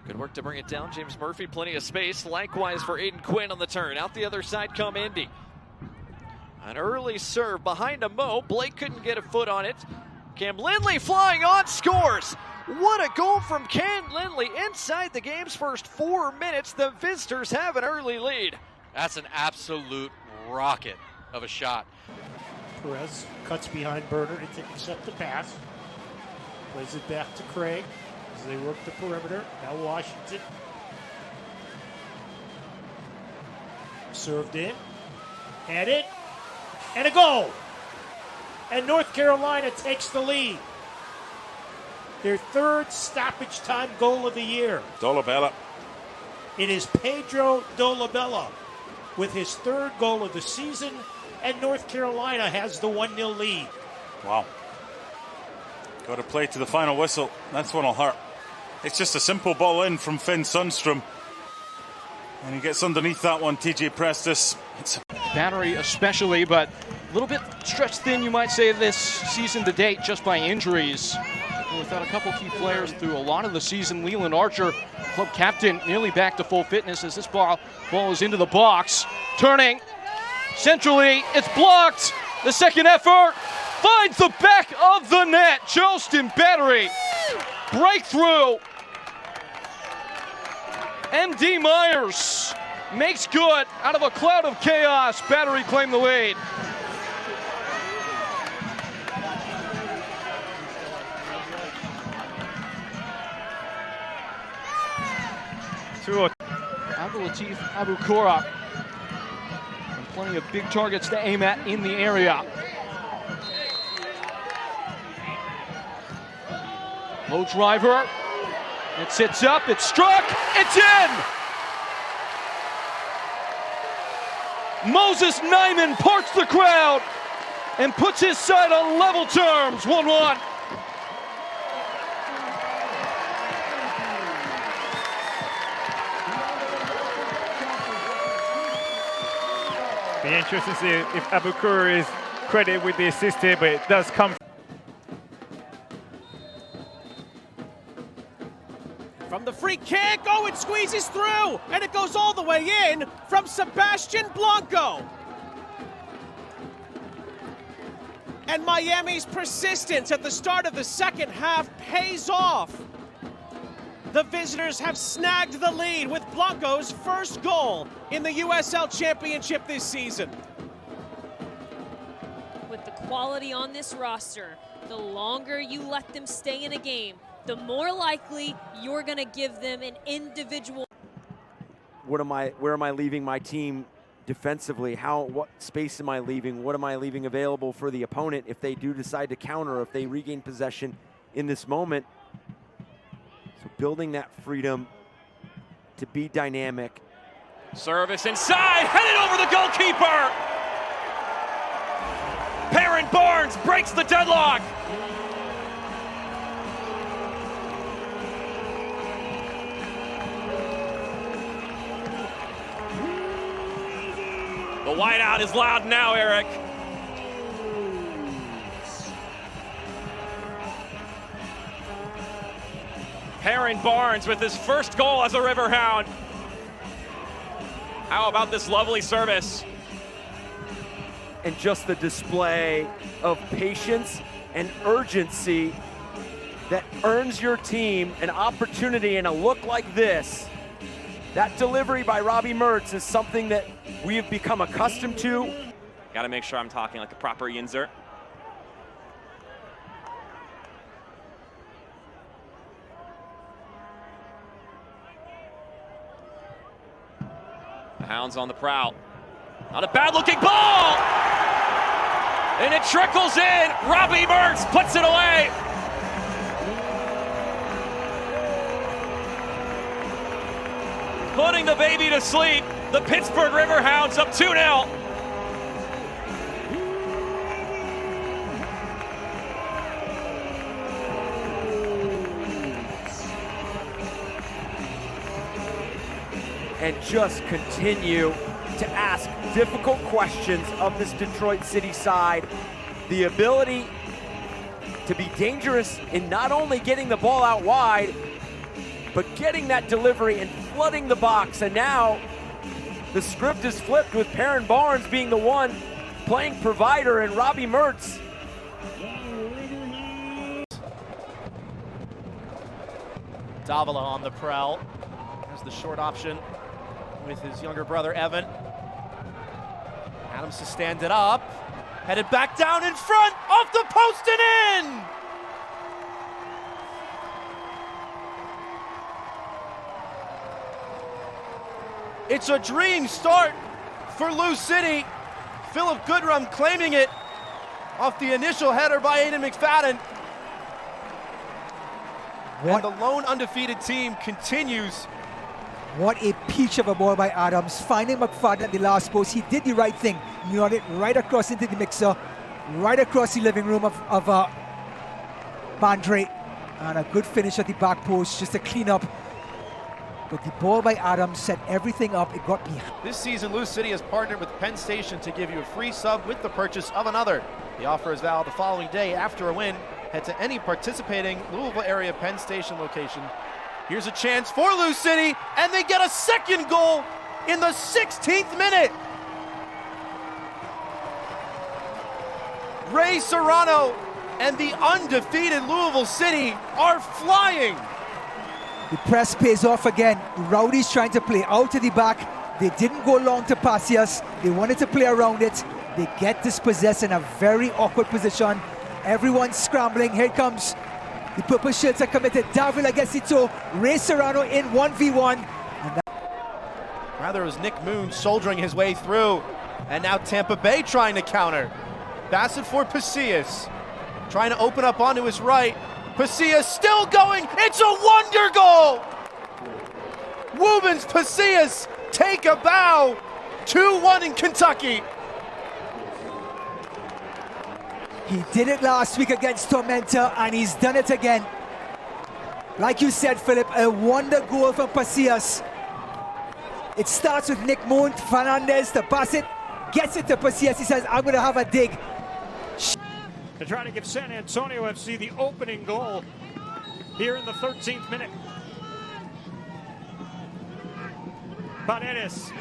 Good work to bring it down. James Murphy, plenty of space. Likewise for Aiden Quinn on the turn. Out the other side come Indy. An early serve behind a Mo. Blake couldn't get a foot on it. Cam Lindley flying on, scores. What a goal from Cam Lindley inside the game's first 4 minutes. The visitors have an early lead. That's an absolute rocket of a shot. Perez cuts behind Berner to intercept the pass. Plays it back to Craig as they work the perimeter. Now Washington. Served in. Headed. And a goal! And North Carolina takes the lead. Their third stoppage time goal of the year. Dolabella. It is Pedro Dolabella with his third goal of the season, and North Carolina has the 1-0 lead. Wow. Got to play to the final whistle. That's what'll hurt. It's just a simple ball in from Finn Sundstrom. And he gets underneath that one, TJ Prestis. Battery especially, but a little bit stretched thin, you might say, this season to date just by injuries. And without a couple key players through a lot of the season, Leland Archer, club captain, nearly back to full fitness as this ball is into the box. Turning centrally, it's blocked. The second effort finds the back of the net. Charleston Battery breakthrough. MD Myers makes good out of a cloud of chaos. Battery claim the lead. Abdul Latif Abukora. And plenty of big targets to aim at in the area. Low driver. It sits up, it's struck, it's in! Moses Nyeman parts the crowd and puts his side on level terms, 1-1. Be interesting to see if Abukura is credited with the assist here, but it does come from the free kick. Oh, it squeezes through, and it goes all the way in from Sebastián Blanco. And Miami's persistence at the start of the second half pays off. The visitors have snagged the lead with Blanco's first goal in the USL Championship this season. With the quality on this roster, the longer you let them stay in a game, the more likely you're going to give them an individual. Where am I leaving my team defensively? What space am I leaving? What am I leaving available for the opponent if they do decide to counter, if they regain possession in this moment? So building that freedom to be dynamic. Service inside, headed over the goalkeeper. Perrin Barnes breaks the deadlock. The wideout is loud now, Eric. Perrin Barnes with his first goal as a Riverhound. How about this lovely service? And just the display of patience and urgency that earns your team an opportunity in a look like this. That delivery by Robbie Mertz is something that we have become accustomed to. Got to make sure I'm talking like a proper Yinzer. The Hounds on the prowl. Not a bad looking ball! And it trickles in. Robbie Mertz puts it away. Putting the baby to sleep. The Pittsburgh Riverhounds up 2-0. And just continue to ask difficult questions of this Detroit City side. The ability to be dangerous in not only getting the ball out wide, but getting that delivery and flooding the box. And now the script is flipped with Perrin Barnes being the one playing provider and Robbie Mertz. Dolabella on the prowl. There's the short option with his younger brother, Evan. Adams to stand it up. Headed back down in front, off the post and in! It's a dream start for Lou City. Phillip Goodrum claiming it off the initial header by Aiden McFadden. And the lone undefeated team continues. What a peach of a ball by Adams. Finding McFadden at the last post. He did the right thing. He got it right across into the mixer, right across the living room of Bandre. And a good finish at the back post just to clean up. But the ball by Adams set everything up. It got behind. This season, Lou City has partnered with Penn Station to give you a free sub with the purchase of another. The offer is valid the following day after a win. Head to any participating Louisville area Penn Station location. Here's a chance for Lou City, and they get a second goal in the 16th minute. Ray Serrano and the undefeated Louisville City are flying. The press pays off again. Rowdy's trying to play out to the back. They didn't go long to Pacius. They wanted to play around it. They get dispossessed in a very awkward position. Everyone's scrambling. Here comes the purple shirts are committed. Davila gets it to Ray Serrano in 1v1. Rather, it was Nick Moon soldiering his way through. And now Tampa Bay trying to counter. Bassett for Pacius. Trying to open up onto his right. Pacius still going. It's a wonder goal! Woobens, Pacius take a bow. 2-1 in Kentucky. He did it last week against Tormenta, and he's done it again. Like you said, Phillip, a wonder goal from Pacius. It starts with Nick Moon, Hernández to Bassett, gets it to Pacius. He says, I'm going to have a dig. To try to give San Antonio FC the opening goal here in the 13th minute. Paredes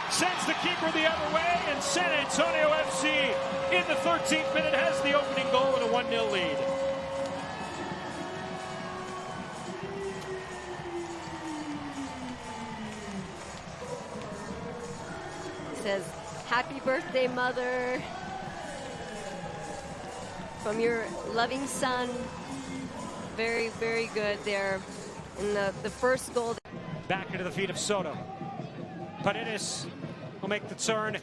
sends the keeper the other way, and San Antonio FC in the 13th minute has the opening goal and a 1-0 lead. He says, happy birthday, mother. From your loving son. Very, very good there in the first goal. Back into the feet of Soto. Paredes will make the turn.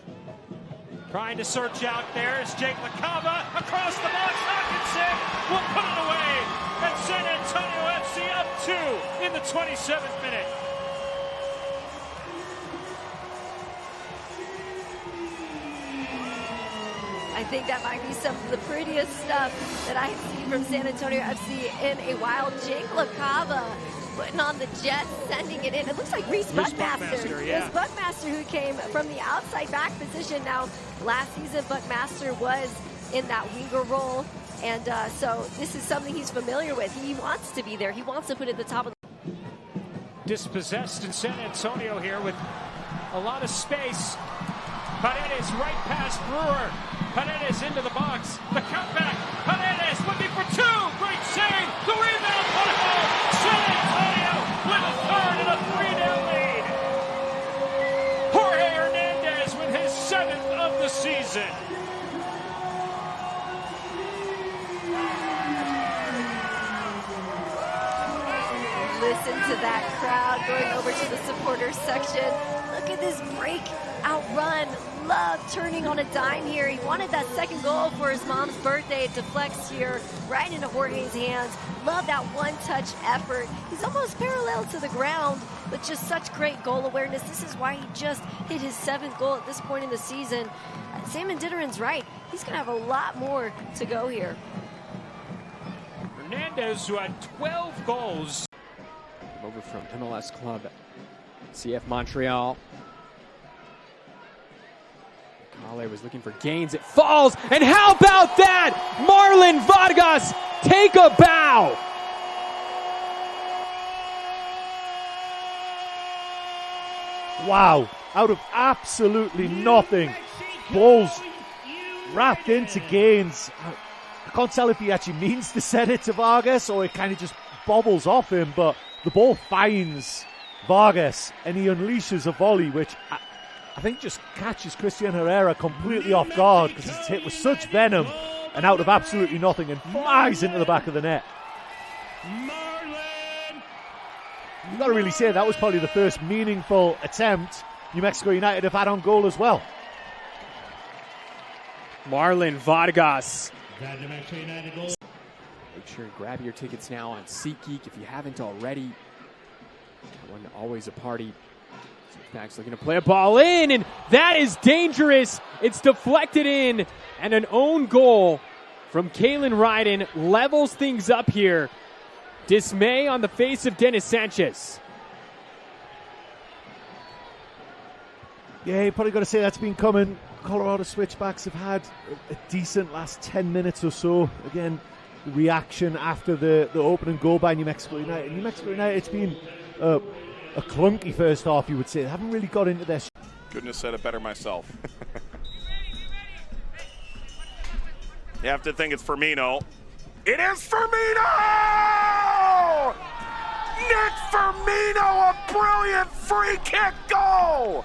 Trying to search out. There's Jake LaCava across the box. Haakenson will put it away. And San Antonio FC up 2 in the 27th minute. I think that might be some of the prettiest stuff that I've seen from San Antonio FC in a while. Jake LaCava putting on the jet, sending it in. It looks like Reese Buckmaster. Yeah. It's Buckmaster who came from the outside back position. Now, last season, Buckmaster was in that winger role. And so this is something he's familiar with. He wants to be there. He wants to put it at the top of the... Dispossessed in San Antonio here with a lot of space. Paredes right past Brewer. Paredes into the box. The cutback. Paredes looking for 2. Great save. The rebound. What a goal. San Antonio with a third and a 3-0 lead. Jorge Hernández with his 7th of the season. Listen to that crowd going over to the supporters section. Look at this breakout run. Love turning on a dime here. He wanted that second goal for his mom's birthday. It deflects here right into Jorge's hands. Love that one-touch effort. He's almost parallel to the ground, but just such great goal awareness. This is why he just hit his 7th goal at this point in the season. Sam Didderen's right. He's going to have a lot more to go here. Hernández, who had 12 goals. Over from MLS club CF Montreal. Kale was looking for gains. It falls. And how about that? Marlon Vargas, take a bow. Wow, out of absolutely nothing. Balls wrapped into Gaines. I can't tell if he actually means to send it to Vargas or it kind of just bobbles off him, but the ball finds Vargas and he unleashes a volley, which I think just catches Christian Herrera completely off guard because it's hit with such venom and out of absolutely nothing and flies into the back of the net. You've got to really say that was probably the first meaningful attempt New Mexico United have had on goal as well. Marlon, Vargas. Make sure and grab your tickets now on SeatGeek if you haven't already. That one always a party. Max looking to play a ball in, and that is dangerous. It's deflected in, and an own goal from Kalen Ryden levels things up here. Dismay on the face of Dennis Sanchez. Yeah, you probably got to say that's been coming. Colorado Switchbacks have had a decent last 10 minutes or so. Again, the reaction after the opening goal by New Mexico United. New Mexico United, it's been a clunky first half, you would say. They haven't really got into their... Couldn't have said it better myself. You have to think it's Firmino. It is Firmino! Nick Firmino, a brilliant free kick goal!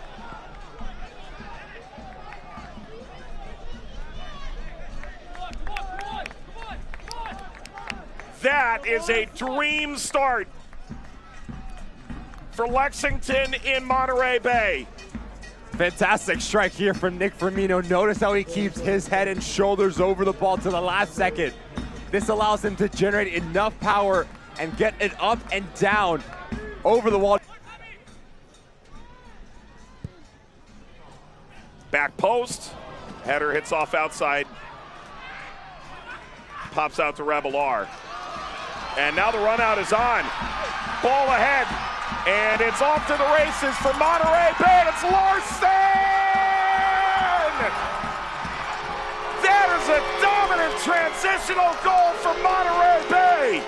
That is a dream start for Lexington in Monterey Bay. Fantastic strike here from Nick Firmino. Notice how he keeps his head and shoulders over the ball to the last second. This allows him to generate enough power and get it up and down over the wall. Back post, header hits off outside. Pops out to Revelar. And now the run out is on. Ball ahead. And it's off to the races for Monterey Bay. It's Larson! That is a dominant transitional goal for Monterey Bay.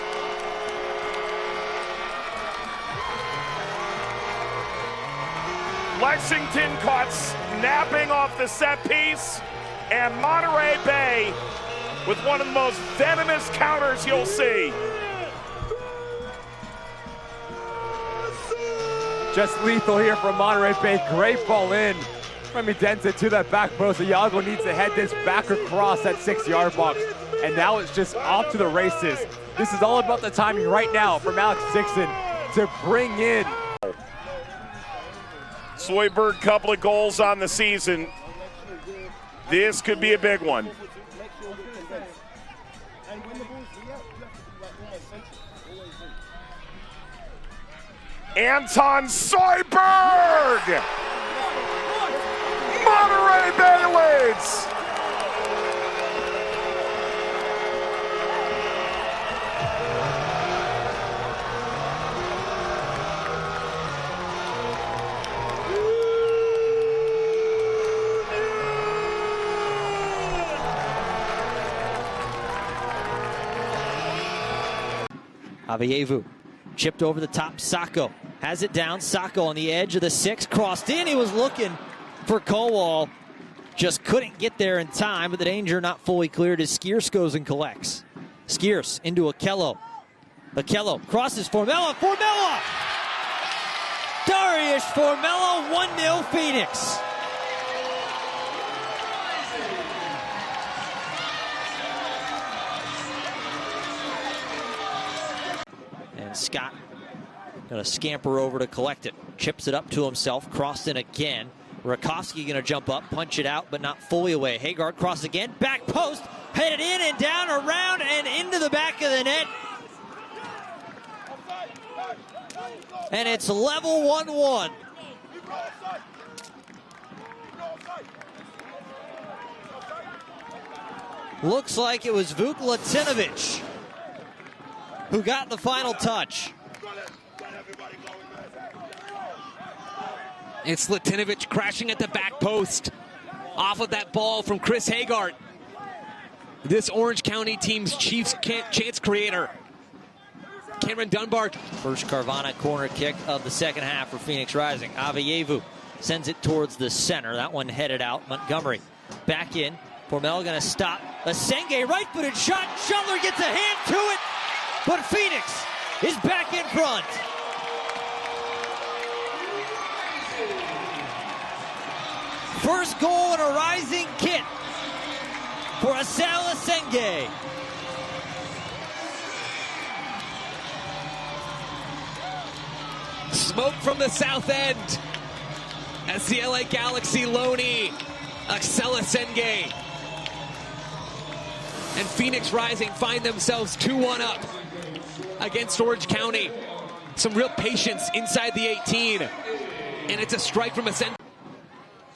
Lexington caught snapping off the set piece, and Monterey Bay with one of the most venomous counters you'll see. Just lethal here from Monterey Bay. Great ball in from Idenza to that back post. Iago needs to head this back across that 6-yard box. And now it's just off to the races. This is all about the timing right now from Alex Dixon to bring in. Soyberg, couple of goals on the season. This could be a big one. Anton Soyberg! Monterey Bay leads! Avievu chipped over the top. Sacco has it down. Sacco on the edge of the 6, crossed in. He was looking for Kowal, just couldn't get there in time, but the danger not fully cleared as Skierce goes and collects. Skierce into Akello. Akello crosses Formella. Formella! Darius Formella, 1-0 Phoenix. And Scott gonna scamper over to collect it. Chips it up to himself, crossed in again. Rakowski gonna jump up, punch it out, but not fully away. Haggard cross again, back post, headed in and down, around and into the back of the net. And it's level 1-1. Looks like it was Vuk Latinovich who got the final touch. It's Latinovich crashing at the back post off of that ball from Chris Haggard. This Orange County team's Chiefs chance creator. Cameron Dunbar. First Carvana corner kick of the second half for Phoenix Rising. Avievu sends it towards the center. That one headed out. Montgomery back in. Formel going to stop. Asenge, right-footed shot. Shuttler gets a hand to it, but Phoenix is back in front. First goal in a Rising kit for Asel Asenge. Smoke from the south end as the LA Galaxy loanee Asel Asenge and Phoenix Rising find themselves 2-1 up against Orange County. Some real patience inside the 18, and it's a strike from Asenge.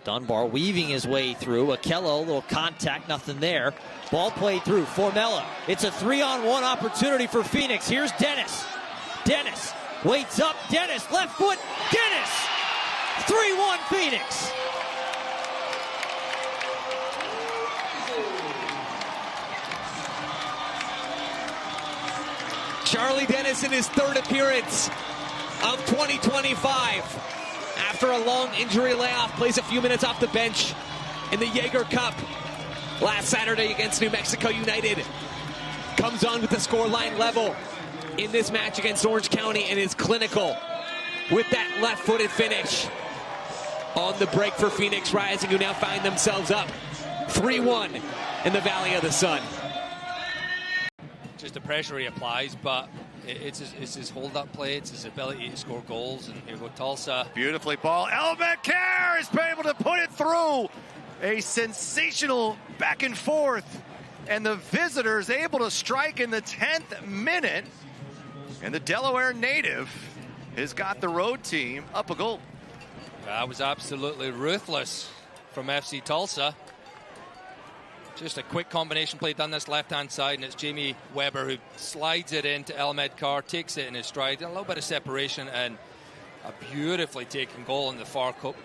Dunbar weaving his way through. Akello, little contact, nothing there. Ball played through. Formella. It's a 3-on-1 opportunity for Phoenix. Here's Dennis. Dennis waits up. Dennis, left foot. Dennis! 3-1 Phoenix. Charlie Dennis in his third appearance of 2025. After a long injury layoff, plays a few minutes off the bench in the Jaeger Cup last Saturday against New Mexico United. Comes on with the scoreline level in this match against Orange County and is clinical with that left-footed finish on the break for Phoenix Rising, who now find themselves up 3-1 in the Valley of the Sun. Just the pressure he applies, but it's his hold-up play, it's his ability to score goals, and here we go Tulsa. Beautifully ball. Becker is able to put it through. A sensational back and forth, and the visitors able to strike in the 10th minute, and the Delaware native has got the road team up a goal. That was absolutely ruthless from FC Tulsa. Just a quick combination play down this left-hand side, and it's Jamie Weber who slides it into Elmed Carr, takes it in his stride, a little bit of separation, and a beautifully taken goal in the far corner.